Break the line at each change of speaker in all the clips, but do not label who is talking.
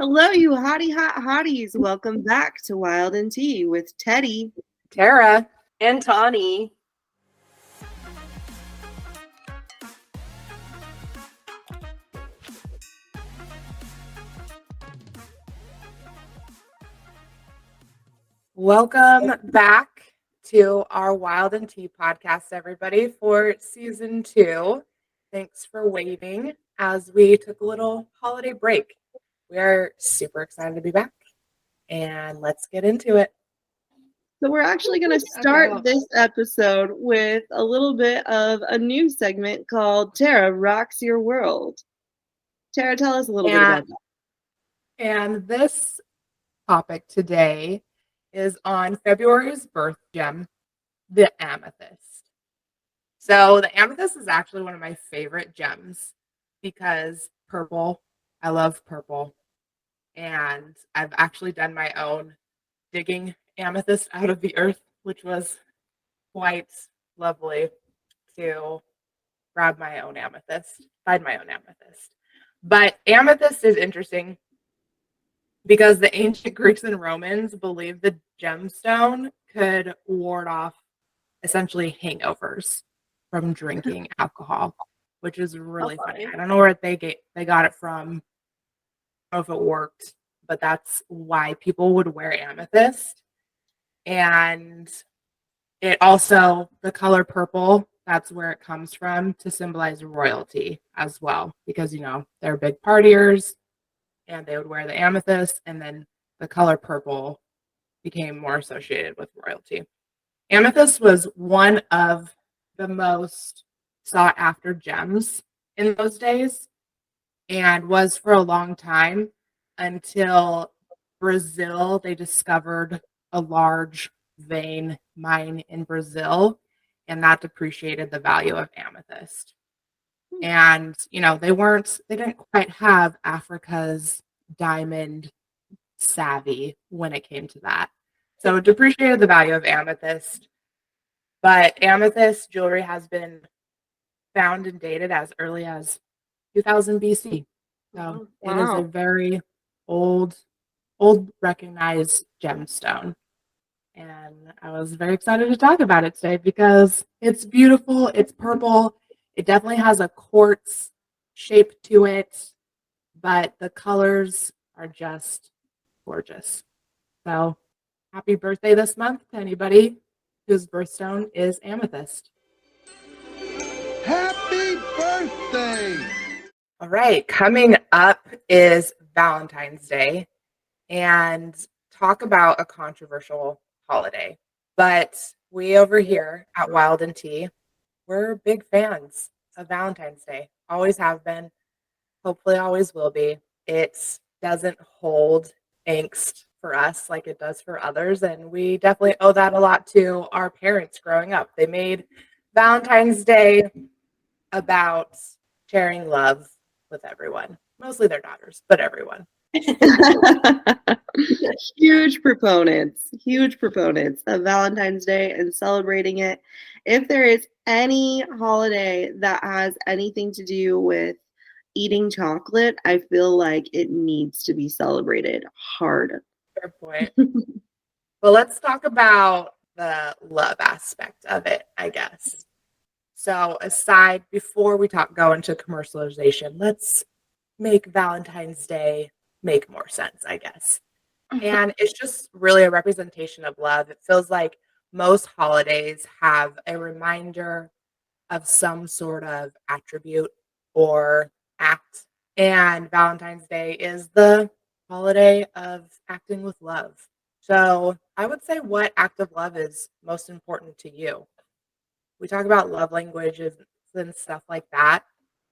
Hello, you hottie hot hotties. Welcome back to Wild&T with Teddy.
Tara.
And Tawny.
Welcome back to our Wild&T podcast, everybody, for season 2. Thanks for waiting as we took a little holiday break. We are super excited to be back, and let's get into it.
So we're actually going to start this episode with a little bit of a new segment called Tara Rocks Your World. Tara, tell us a little bit about that.
And this topic today is on February's birth gem, the amethyst. So the amethyst is actually one of my favorite gems because purple, I love purple. And I've actually done my own digging amethyst out of the earth, which was quite lovely to grab my own amethyst, find my own amethyst. But amethyst is interesting because the ancient Greeks and Romans believed the gemstone could ward off essentially hangovers from drinking alcohol, which is really funny. I don't know where they got it from. I don't know if it worked, but that's why people would wear amethyst. And it also, the color purple, that's where it comes from to symbolize royalty as well, because, they're big partiers and they would wear the amethyst, and then the color purple became more associated with royalty. Amethyst was one of the most sought after gems in those days and was for a long time until Brazil, they discovered a large vein mine in Brazil, and that depreciated the value of amethyst. And, they didn't quite have Africa's diamond savvy when it came to that. So it depreciated the value of amethyst. But amethyst jewelry has been found and dated as early as 2000 BC. So It is a very old recognized gemstone. And I was very excited to talk about it today because it's beautiful. It's purple. It definitely has a quartz shape to it, but the colors are just gorgeous. So happy birthday this month to anybody whose birthstone is amethyst.
Happy birthday!
All right, coming up is Valentine's Day, and talk about a controversial holiday. But we over here at Wild&T, we're big fans of Valentine's Day. Always have been, hopefully always will be. It doesn't hold angst for us like it does for others, and we definitely owe that a lot to our parents growing up. They made Valentine's Day about sharing love with everyone, mostly their daughters, but everyone.
Huge proponents of Valentine's Day and celebrating it. If there is any holiday that has anything to do with eating chocolate, I feel like it needs to be celebrated hard.
Fair point. Well, let's talk about the love aspect of it, I guess. So before we go into commercialization, let's make Valentine's Day make more sense, I guess. And it's just really a representation of love. It feels like most holidays have a reminder of some sort of attribute or act. And Valentine's Day is the holiday of acting with love. So I would say, what act of love is most important to you? We talk about love languages and stuff like that.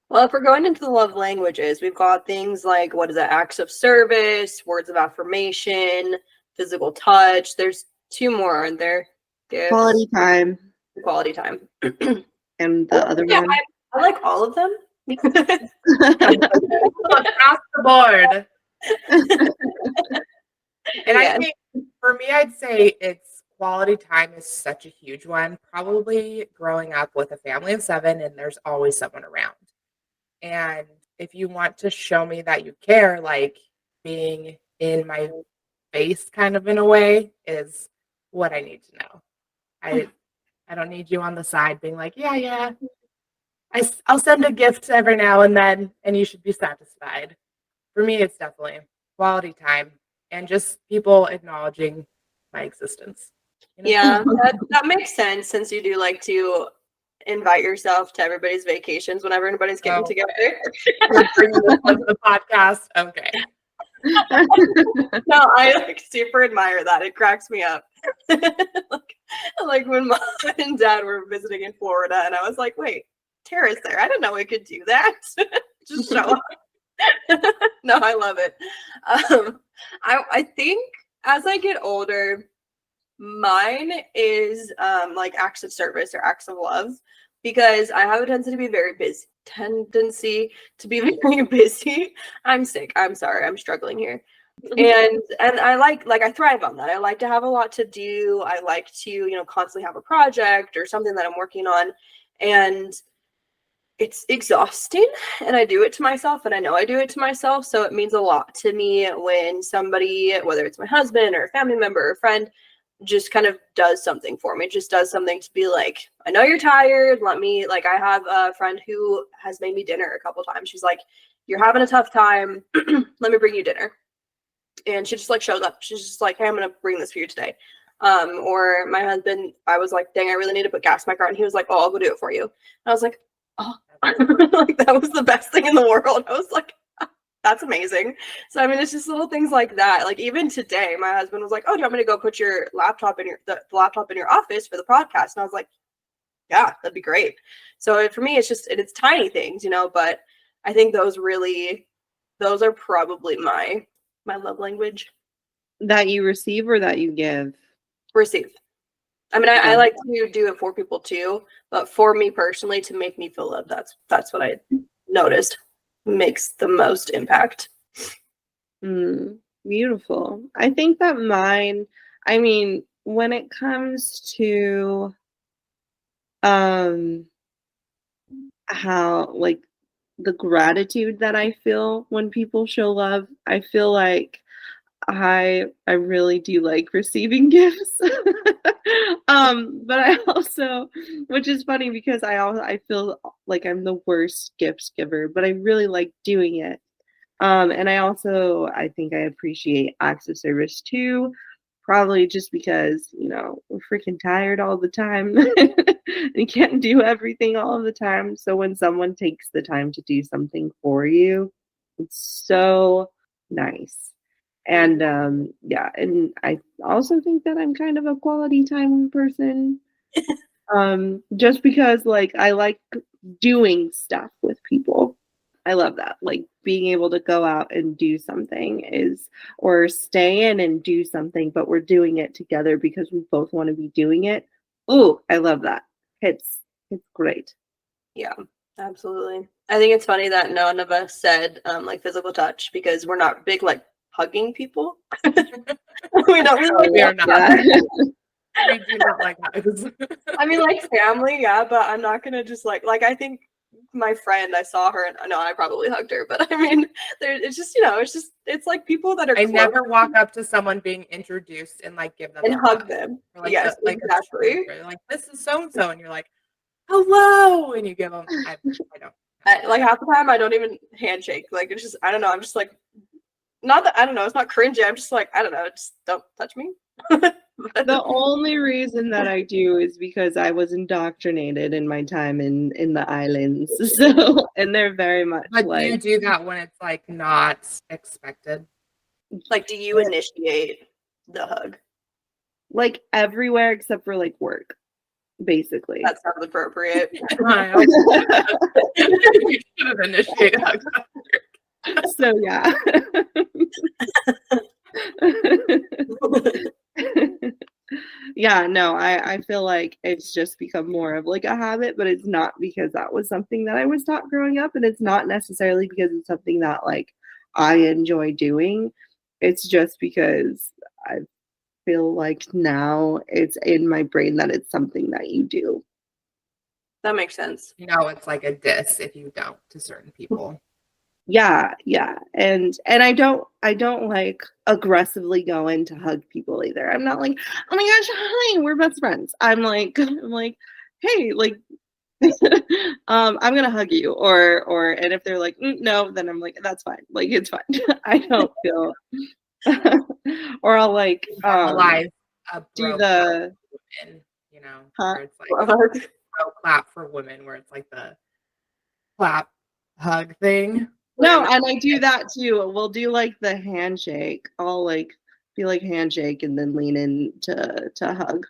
Well, if we're going into the love languages, we've got things like, acts of service, words of affirmation, physical touch. There's 2 more, aren't there?
Gifts. Quality time. And the other one?
I like all of them.
Across the board. And I think for me, I'd say it's quality time is such a huge one. Probably growing up with a family of 7 and there's always someone around. And if you want to show me that you care, like, being in my face kind of in a way is what I need to know. I don't need you on the side being like, yeah, I'll send a gift every now and then and you should be satisfied. For me, it's definitely quality time and just people acknowledging my existence. You know?
Yeah, that makes sense since you do like to invite yourself to everybody's vacations whenever anybody's getting together.
You're bringing this onto the podcast. Okay.
No, I like super admire that. It cracks me up. like when mom and dad were visiting in Florida, and I was like, "Wait, Tara's there. I didn't know we could do that. Just show up." No, I love it. I think as I get older, mine is like acts of service or acts of love because I have a tendency to be very busy. Very busy. I'm sick. I'm sorry. I'm struggling here. And I like I thrive on that. I like to have a lot to do. I like to, constantly have a project or something that I'm working on. And it's exhausting and I do it to myself and I know I do it to myself. So it means a lot to me when somebody, whether it's my husband or a family member or a friend, just kind of does something for me, just does something to be like, I know you're tired. I have a friend who has made me dinner a couple times. She's like, you're having a tough time. Let me bring you dinner. And she just like shows up. She's just like, hey, I'm going to bring this for you today. Or my husband, I was like, dang, I really need to put gas in my car. And he was like, oh, I'll go do it for you. And I was like, oh, like that was the best thing in the world. I was like, that's amazing. So I mean, it's just little things like that. Like even today, my husband was like, "Oh, do you want me to go put your laptop in the laptop in your office for the podcast?" And I was like, "Yeah, that'd be great." So for me, it's tiny things, But I think those are probably my love language.
That you receive or that you give?
Receive. I mean, I like to do it for people too, but for me personally, to make me feel loved, that's what I noticed makes the most impact.
Beautiful. I think that mine, I mean, when it comes to how like the gratitude that I feel when people show love, I feel like I really do like receiving gifts. But I also, which is funny because I feel like I'm the worst gifts giver, but I really like doing it. And I think I appreciate acts of service too, probably just because, we're freaking tired all the time. You can't do everything all of the time. So when someone takes the time to do something for you, it's so nice. And yeah, and I also think that I'm kind of a quality time person. Just because like I like doing stuff with people. I love that. Like being able to go out and do something or stay in and do something, but we're doing it together because we both want to be doing it. Ooh, I love that. It's great.
Yeah, absolutely. I think it's funny that none of us said like physical touch because we're not big like hugging people. We don't really.
We are not.
Yeah.
We do not like hugs.
I mean, like family, yeah, but I'm not gonna just like I think my friend, I saw her and no, I probably hugged her, but I mean, it's like people that are.
I never walk up to someone being introduced and like give them
and
a
hug
hug.
them.
Like
Yes, exactly.
You're like, this is so and so, and you're like, hello, and you give them. I don't.
Like half the time, I don't even handshake. Like it's just, I don't know. I'm just like, not that I don't know. It's not cringy. I'm just like, I don't know. Just don't touch me.
The only reason that I do is because I was indoctrinated in my time in the islands. So, and they're very much
But
like.
do you do that when it's like not expected?
Like, do you initiate the hug?
Like everywhere except for like work, basically.
That sounds appropriate.
You should have initiated hugs.
So yeah. Yeah, no, I feel like it's just become more of like a habit, but it's not because that was something that I was taught growing up, and it's not necessarily because it's something that like I enjoy doing. It's just because I feel like now it's in my brain that it's something that you do.
That makes sense.
It's like a diss if you don't to certain people.
Yeah, yeah. And I don't like aggressively go in to hug people either. I'm not like, "Oh my gosh, hi, we're best friends." I'm like, "Hey, like I'm gonna hug you," or and if they're like, no, then I'm like, that's fine. Like it's fine. I don't feel or I'll like
Normalize a
do
bro clap
the
for women,
huh?
where it's like a bro clap for women, where it's like the clap hug thing.
No, and I do that too. We'll do like the handshake. I'll like be like handshake and then lean in to hug.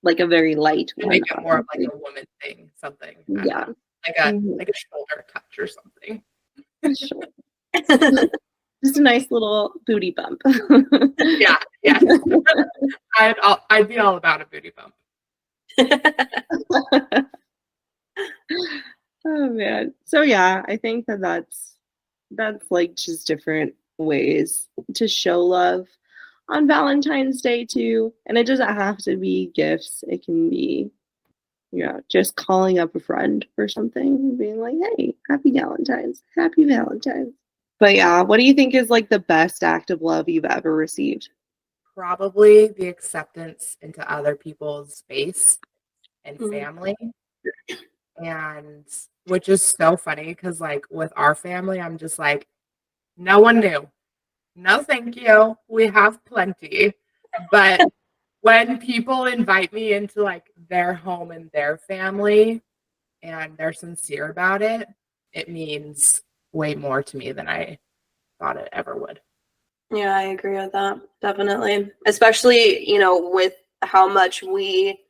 Like a very light
To
one.
make it more of like a woman thing, something. I don't
Yeah.
know. Like a
Mhm.
like a shoulder touch or something.
Sure. Just a nice little booty bump.
Yeah, yeah. I'd be all about a booty bump.
Oh man. So yeah, I think that's like just different ways to show love on Valentine's Day too. And it doesn't have to be gifts. It can be, just calling up a friend or something and being like, "Hey, happy Valentine's. Happy Valentine's." But yeah, what do you think is like the best act of love you've ever received?
Probably the acceptance into other people's space and
Mhm.
family. And which is so funny because like with our family, I'm just like, no one knew. No, thank you. We have plenty. But when people invite me into like their home and their family and they're sincere about it, it means way more to me than I thought it ever would.
Yeah, I agree with that. Definitely. Especially, with how much we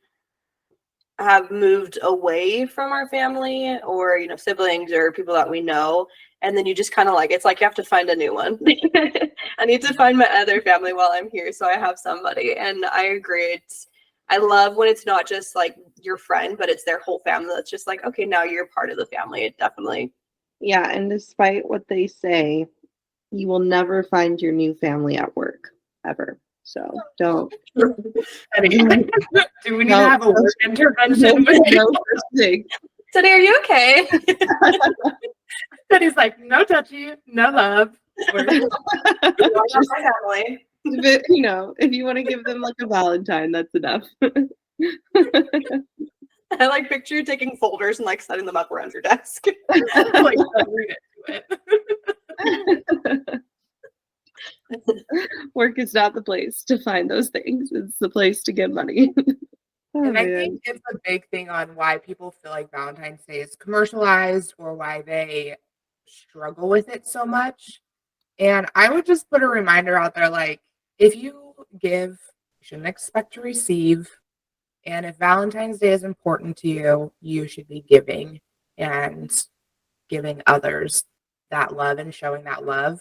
have moved away from our family or, siblings or people that we know. And then you just kind of like, it's like you have to find a new one. I need to find my other family while I'm here. So I have somebody. And I agree. I love when it's not just like your friend, but it's their whole family. That's just like, okay, now you're part of the family. It definitely.
Yeah, and despite what they say, you will never find your new family at work ever. So don't.
Eddie, do we need to
No,
have a work intervention
no,
with you?
no such thing.
Today, are you okay?
Eddie's like, no touchy, no love. We're
Not my family.
If you want to give them like a Valentine, that's enough.
I like picture you taking folders and like setting them up around your desk.
like read into it.
Work is not the place to find those things. It's the place to get money. Oh,
And I
man.
think it's a big thing on why people feel like Valentine's Day is commercialized or why they struggle with it so much. And I would just put a reminder out there like, if you give, you shouldn't expect to receive. And if Valentine's Day is important to you, you should be giving and giving others that love and showing that love.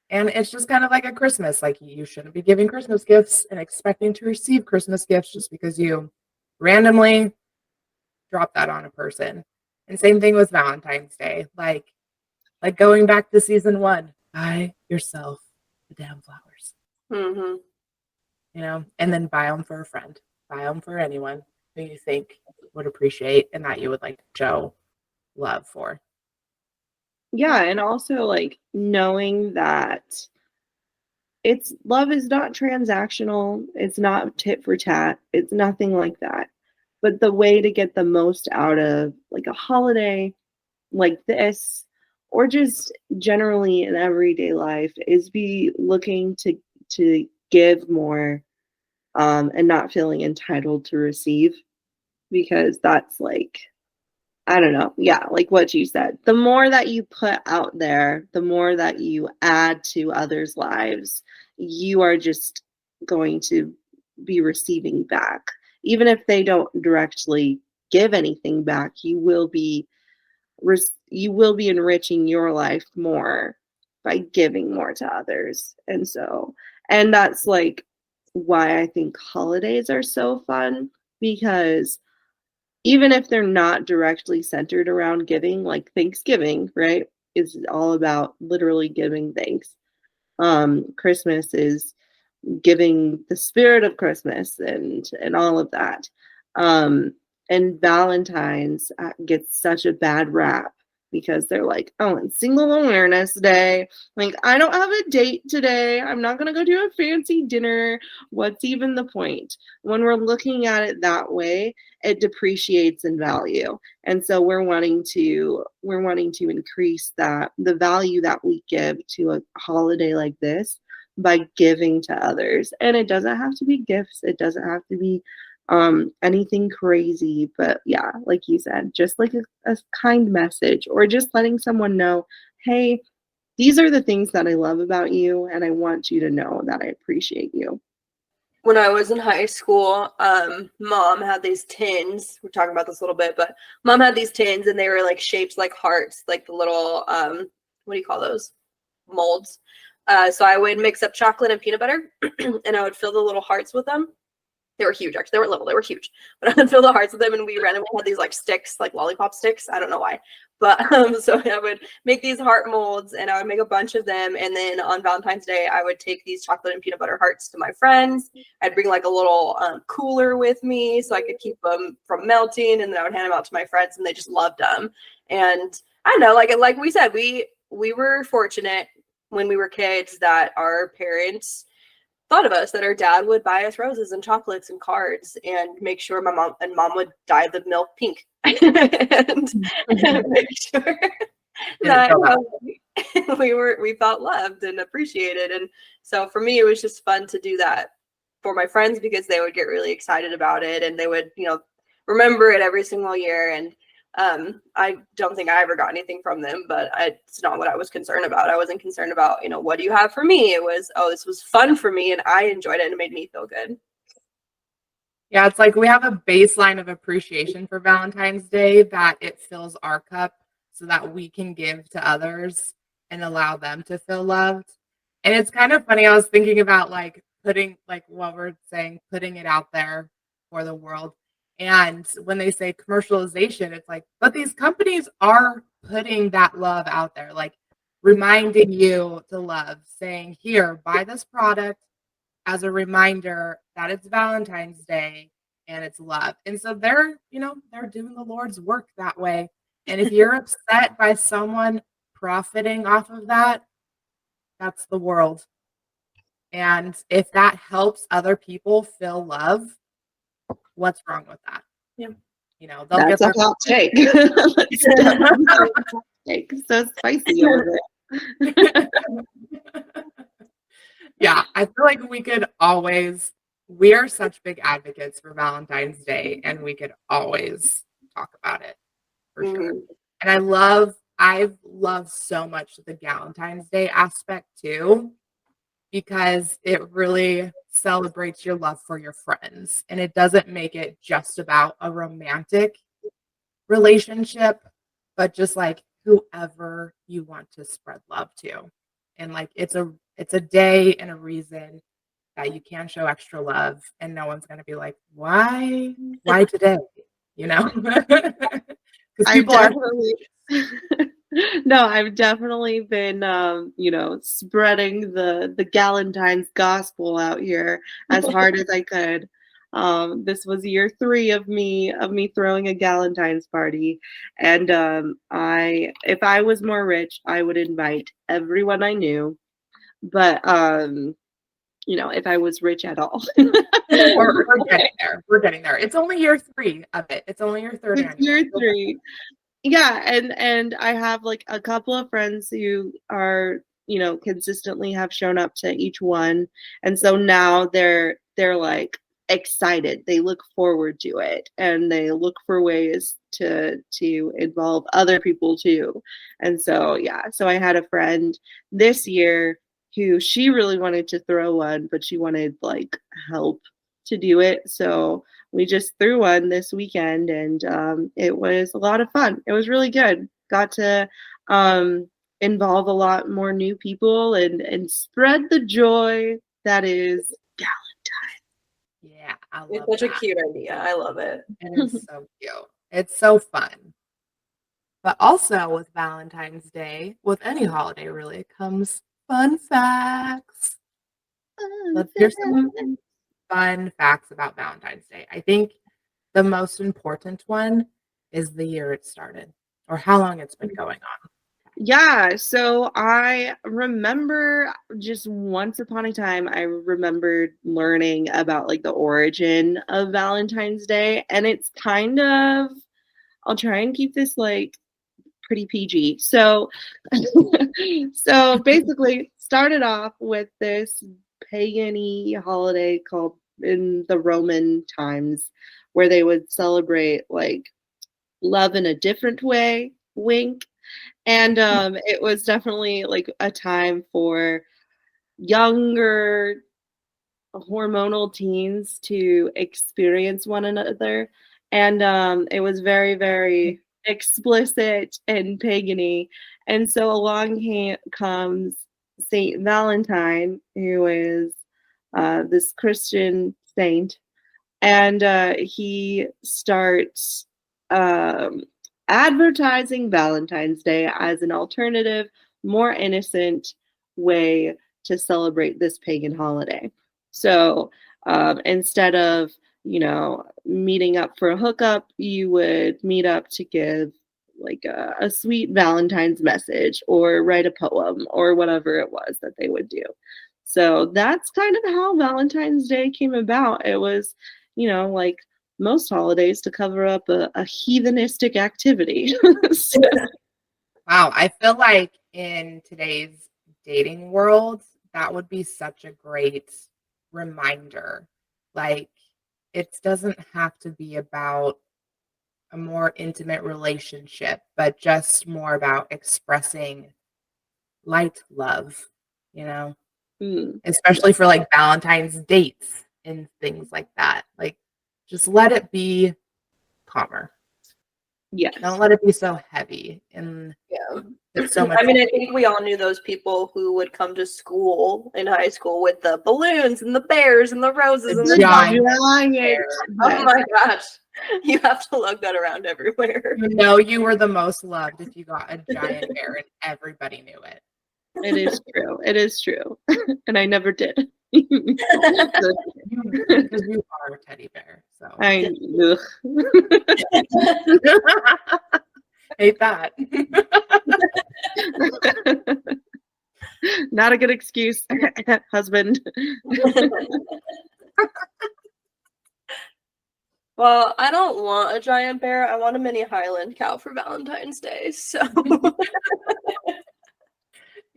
And it's just kind of like a Christmas. Like you shouldn't be giving Christmas gifts and expecting to receive Christmas gifts just because you randomly drop that on a person. And same thing with Valentine's Day. Like going back to season 1, buy yourself the damn flowers.
Mm-hmm.
And then buy them for a friend. Buy them for anyone who you think would appreciate and that you would like to show love for.
Yeah, and also like knowing that love is not transactional, it's not tit for tat, it's nothing like that. But the way to get the most out of like a holiday like this, or just generally in everyday life, is be looking to give more, and not feeling entitled to receive, because that's like, I don't know. Yeah, like what you said. The more that you put out there, the more that you add to others' lives, you are just going to be receiving back. Even if they don't directly give anything back, you will be enriching your life more by giving more to others. And that's like why I think holidays are so fun, because even if they're not directly centered around giving, like Thanksgiving, right, is all about literally giving thanks. Christmas is giving the spirit of Christmas and all of that. And Valentine's gets such a bad rap because they're like, oh, it's Single Awareness Day. Like, I don't have a date today. I'm not going to go to a fancy dinner. What's even the point? When we're looking at it that way, it depreciates in value. And so we're wanting to increase the value that we give to a holiday like this by giving to others. And it doesn't have to be gifts. It doesn't have to be anything crazy, but yeah, like you said, just like a kind message, or just letting someone know, hey, these are the things that I love about you, and I want you to know that I appreciate you.
When I was in high school, mom had these tins. We're talking about this a little bit, but mom had these tins, and they were like shaped like hearts, like the little what do you call those? Molds. So I would mix up chocolate and peanut butter, and I would fill the little hearts with them. They were huge, actually. They weren't little, they were huge. But I would fill the hearts with them, and we randomly had these like sticks, like lollipop sticks. I don't know why. But so I would make these heart molds, and I would make a bunch of them. And then on Valentine's Day, I would take these chocolate and peanut butter hearts to my friends. I'd bring like a little cooler with me so I could keep them from melting. And then I would hand them out to my friends, and they just loved them. And I don't know, like we said, we were fortunate when we were kids that our parents thought of us, that our dad would buy us roses and chocolates and cards and make sure mom would dye the milk pink and make sure that we felt loved and appreciated. And so for me, it was just fun to do that for my friends, because they would get really excited about it, and they would, remember it every single year. And I don't think I ever got anything from them, but it's not what I was concerned about. I wasn't concerned about, what do you have for me? It was, oh, this was fun for me, and I enjoyed it, and it made me feel good.
Yeah, it's like we have a baseline of appreciation for Valentine's Day that it fills our cup so that we can give to others and allow them to feel loved. And it's kind of funny. I was thinking about like putting, like what we're saying, putting it out there for the world. And when they say commercialization, it's like, but these companies are putting that love out there, like reminding you to love, saying, here, buy this product as a reminder that it's Valentine's Day and it's love. And so they're doing the Lord's work that way. And if you're upset by someone profiting off of that, that's the world. And if that helps other people feel love, what's wrong with that?
Yeah.
They'll
That's
get
a hot take. Take so spicy over there.
Yeah, I feel like we are such big advocates for Valentine's Day, and we could always talk about it for sure. And I've loved so much the Valentine's Day aspect too, because it really celebrates your love for your friends, and it doesn't make it just about a romantic relationship, but just like whoever you want to spread love to. And like it's a day and a reason that you can show extra love, and no one's going to be like, why today? Because people are
No, I've definitely been, spreading the Galentine's gospel out here as hard as I could. This was year 3 of me throwing a Galentine's party, and if I was more rich, I would invite everyone I knew, but if I was rich at all.
we're getting there. We're getting there. It's only year 3 of it. It's only your third annual.
Year 3. Yeah, and I have like a couple of friends who are, consistently have shown up to each one. And so now they're like excited. They look forward to it, and they look for ways to involve other people too. And so so I had a friend this year who she really wanted to throw one, but she wanted like help to do it. So we just threw one this weekend, and it was a lot of fun. It was really good. Got to involve a lot more new people and spread the joy that is Valentine.
Yeah, I love
It's such a cute idea. I love it.
And it's so cute. It's so fun. But also with Valentine's Day, with any holiday really, comes fun facts. Let's hear some fun facts about Valentine's Day. I think the most important one is the year it started, or how long it's been going on.
Yeah, so I remember just once upon a time, I remembered learning about like the origin of Valentine's Day, and it's kind of, I'll try and keep this like pretty PG. So, so basically, started off with this pagan-y holiday called in the Roman times, where they would celebrate like love in a different way, wink. And it was definitely like a time for younger hormonal teens to experience one another. And it was very, very explicit and pagany. And so along comes Saint Valentine, who is this Christian saint, and he starts um, advertising Valentine's Day as an alternative, more innocent way to celebrate this pagan holiday. So instead of, meeting up for a hookup, you would meet up to give like a sweet Valentine's message or write a poem or whatever it was that they would do. So that's kind of how Valentine's Day came about. It was, like most holidays, to cover up a heathenistic activity. So,
Wow, I feel like in today's dating world, that would be such a great reminder. Like, it doesn't have to be about a more intimate relationship, but just more about expressing light love, especially for like Valentine's dates and things like that. Like, just let it be calmer.
yes.
Don't let it be so heavy. And
Yeah.
there's so much.
I mean, I think we all knew those people who would come to school in high school with the balloons and the bears and the roses and the
giant
bear. Oh my gosh. You have to lug that around everywhere.
You were the most loved if you got a giant bear and everybody knew it.
It is true. It is true. And I never did.
Because you are a teddy bear. So hate that.
Not a good excuse, husband.
Well, I don't want a giant bear. I want a mini Highland cow for Valentine's Day. So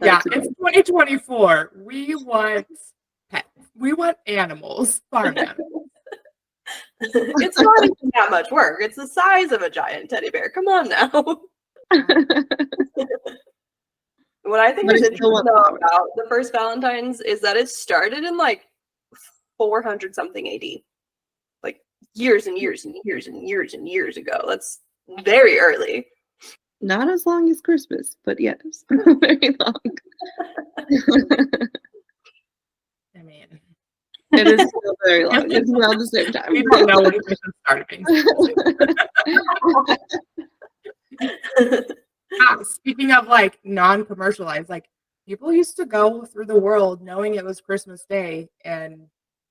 yeah, it's 2024. We want pets. We want animals, farm animals.
It's not even that much work. It's the size of a giant teddy bear. Come on now. What I think is interesting about the first Valentine's is that it started in like 400 something AD. Like years and years and years and years and years ago. That's very early.
Not as long as Christmas, but yes, very long.
I mean,
it is still very long. It's around the same time.
We don't know when Christmas started. Speaking of like non-commercialized, like people used to go through the world knowing it was Christmas Day and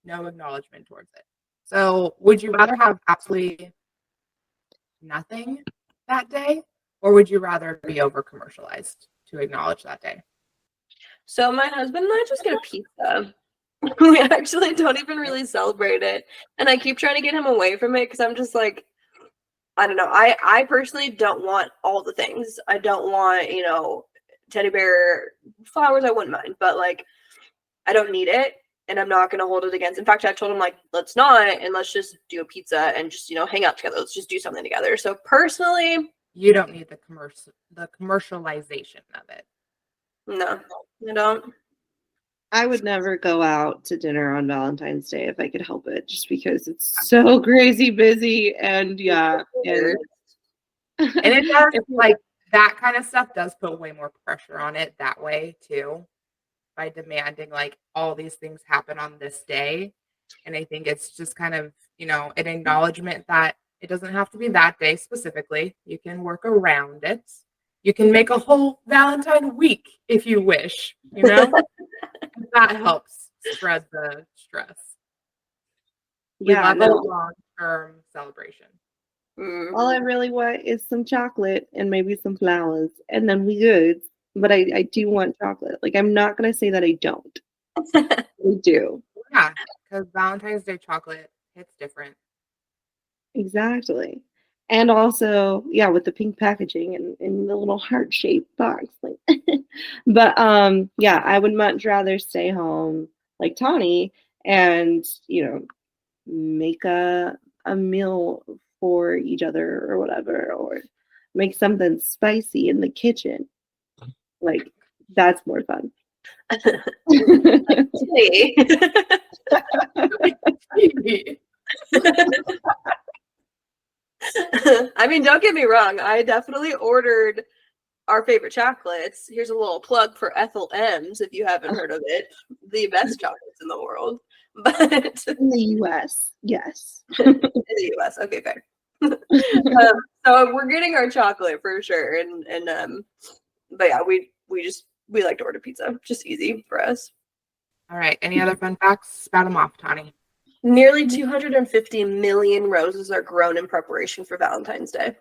no acknowledgement towards it. So would you rather have absolutely nothing that day, or would you rather be over commercialized to acknowledge that day?
So my husband and I just get a pizza. We actually don't even really celebrate it. And I keep trying to get him away from it because I'm just like, I don't know. I personally don't want all the things. I don't want, teddy bear flowers. I wouldn't mind. But like, I don't need it. And I'm not going to hold it against. In fact, I told him like, let's not. And let's just do a pizza and just, hang out together. Let's just do something together. So personally,
you don't need the commercialization of it.
No, I don't.
I would never go out to dinner on Valentine's Day if I could help it, just because it's so crazy busy and and
it does like that kind of stuff does put way more pressure on it that way too, by demanding like all these things happen on this day. And I think it's just kind of, an acknowledgement that it doesn't have to be that day specifically. You can work around it. You can make a whole Valentine week if you wish, That helps spread the stress. We love a long-term celebration.
All I really want is some chocolate and maybe some flowers, and then we good. But I do want chocolate. Like, I'm not gonna say that I don't. I do.
Yeah, because Valentine's Day chocolate hits different.
Exactly. And also, yeah, with the pink packaging and the little heart-shaped box. Like but yeah, I would much rather stay home like Tawny and, make a meal for each other or whatever, or make something spicy in the kitchen. Like, that's more fun.
Hey. I mean, don't get me wrong. I definitely ordered our favorite chocolates. Here's a little plug for Ethel M's if you haven't heard of it. The best chocolates in the world. But
In the US, yes.
in the US, okay, fair. So we're getting our chocolate for sure. And but yeah, we like to order pizza. Just easy for us.
All right. Any other fun facts? Spout them off, Tawny.
Nearly 250 million roses are grown in preparation for Valentine's Day.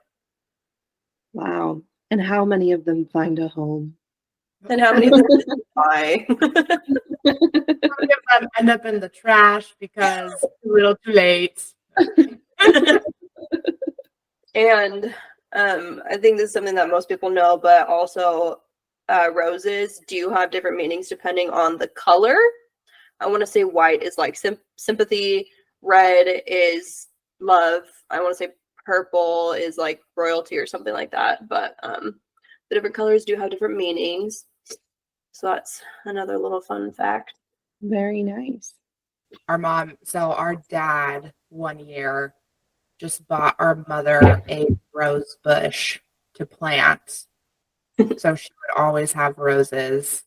Wow. And how many of them find a home?
And how many of them did you buy?
How many of them end up in the trash because too little too late?
And I think this is something that most people know, but also roses do have different meanings depending on the color. I want to say white is like sympathy, red is love. I want to say purple is like royalty or something like that. But the different colors do have different meanings. So that's another little fun fact.
Very nice.
Our dad one year just bought our mother a rose bush to plant. So she would always have roses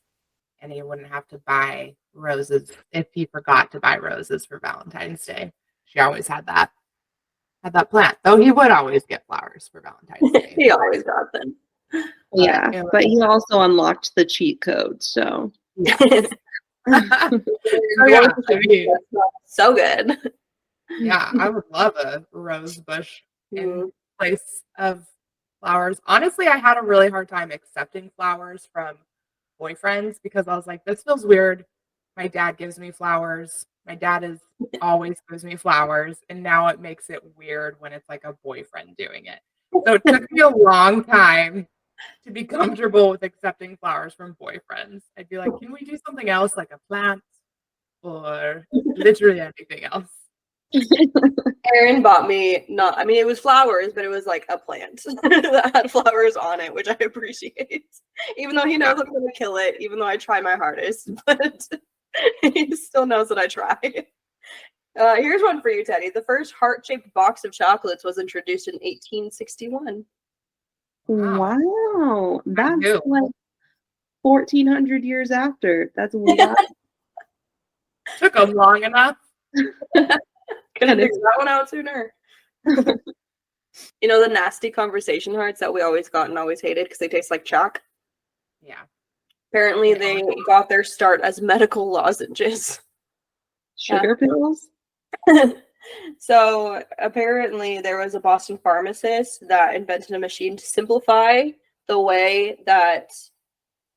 and he wouldn't have to buy roses if he forgot to buy roses for Valentine's Day. She always had that plant. Though he would always get flowers for Valentine's Day.
He always got them.
Yeah, but he also unlocked the cheat code, so.
So good.
Yeah, I would love a rose bush in place of flowers. Honestly, I had a really hard time accepting flowers from boyfriends because I was like, this feels weird. My dad gives me flowers. My dad always gives me flowers. And now it makes it weird when it's like a boyfriend doing it. So it took me a long time to be comfortable with accepting flowers from boyfriends. I'd be like, can we do something else like a plant or literally anything else?
Aaron bought me it was flowers, but it was like a plant that had flowers on it, which I appreciate. Even though he knows I'm gonna kill it, even though I try my hardest, but he still knows that I try. Here's one for you, Teddy. The first heart-shaped box of chocolates was introduced in 1861.
Wow. That's like 1,400 years after. That's wild.
Took them long enough.
Couldn't figure that one out sooner. You know the nasty conversation hearts that we always got and always hated because they taste like chalk?
Yeah.
Apparently they got their start as medical lozenges.
Sugar pills?
So apparently there was a Boston pharmacist that invented a machine to simplify the way that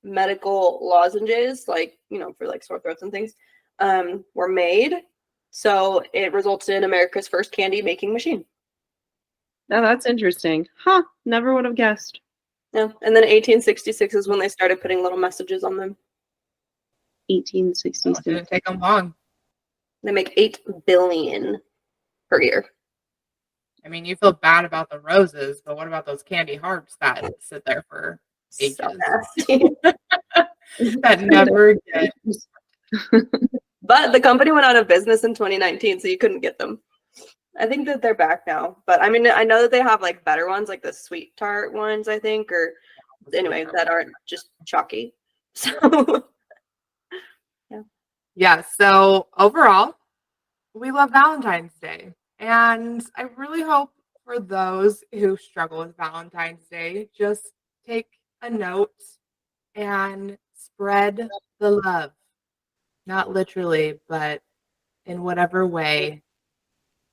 medical lozenges, like, for like sore throats and things, were made. So it resulted in America's first candy making machine.
Oh, that's interesting. Huh. Never would have guessed.
Yeah. And then 1866 is when they started putting little messages on them.
1866.
Didn't take them long.
They make 8 billion per year.
I mean, you feel bad about the roses, but what about those candy hearts that sit there for ages?
So nasty.
That never get.
But the company went out of business in 2019, so you couldn't get them. I think that they're back now. But I mean, I know that they have like better ones, like the sweet tart ones, I think, or anyway, that aren't just chalky. So
Yeah, so overall, we love Valentine's Day. And I really hope for those who struggle with Valentine's Day, just take a note and spread the love. Not literally, but in whatever way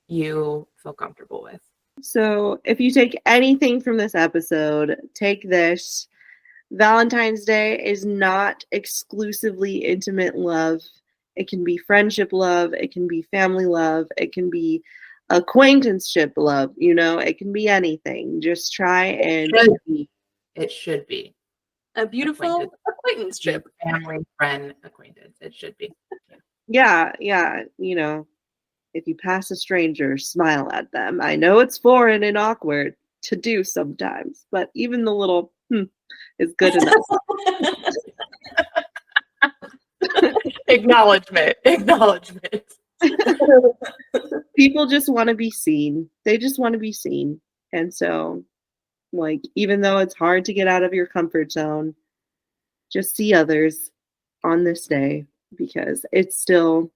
you feel comfortable with.
So if you take anything from this episode, take this. Valentine's Day is not exclusively intimate love. It can be friendship love. It can be family love. It can be acquaintanceship love. It can be anything. Just try and
It should be.
A beautiful acquaintanceship.
Family, friend, acquaintance. It should be.
yeah. If you pass a stranger, smile at them. I know it's foreign and awkward to do sometimes, but even the little is good enough.
Acknowledgement.
People just want to be seen. They just want to be seen. And so, even though it's hard to get out of your comfort zone, just see others on this day, because it's still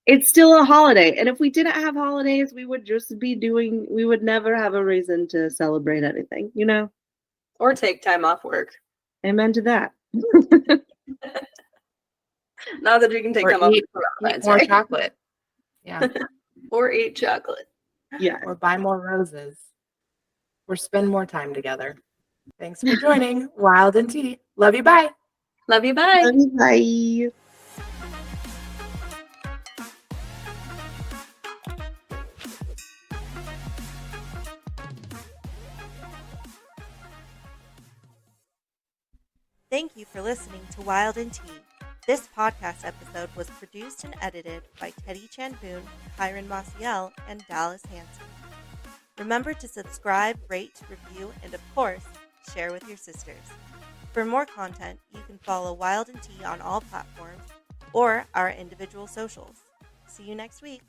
a holiday. And if we didn't have holidays, we would never have a reason to celebrate anything,
Or take time off work.
Amen to that.
Not that you can take time off
eat more chocolate. Yeah.
Or eat chocolate.
Yeah.
Or buy more roses. Or spend more time together. Thanks for joining Wild&T. Love you. Bye.
Love you. Bye.
Love you, bye.
Thank you for listening to Wild&T. This podcast episode was produced and edited by Teddy Chanpoon, Kyron Maciel, and Dallas Hanson. Remember to subscribe, rate, review, and of course, share with your sisters. For more content, you can follow Wild&T on all platforms or our individual socials. See you next week.